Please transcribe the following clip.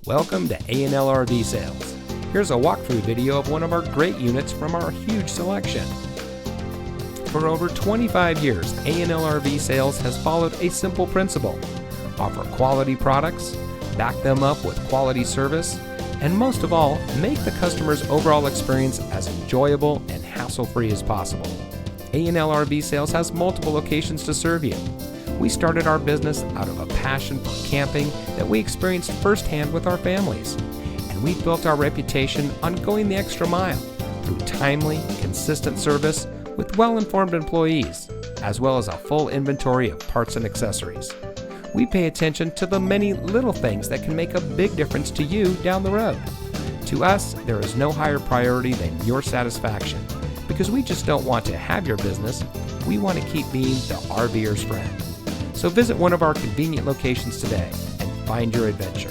Welcome to A&L RV Sales. Here's a walkthrough video of one of our great units from our huge selection. For over 25 years, A&L RV Sales has followed a simple principle: offer quality products, back them up with quality service, and most of all, make the customer's overall experience as enjoyable and hassle-free as possible. A&L RV Sales has multiple locations to serve you. We started our business out of a passion for camping that we experienced firsthand with our families, and we built our reputation on going the extra mile through timely, consistent service with well-informed employees, as well as a full inventory of parts and accessories. We pay attention to the many little things that can make a big difference to you down the road. To us, there is no higher priority than your satisfaction, because we just don't want to have your business, we want to keep being the RVer's friend. So visit one of our convenient locations today and find your adventure.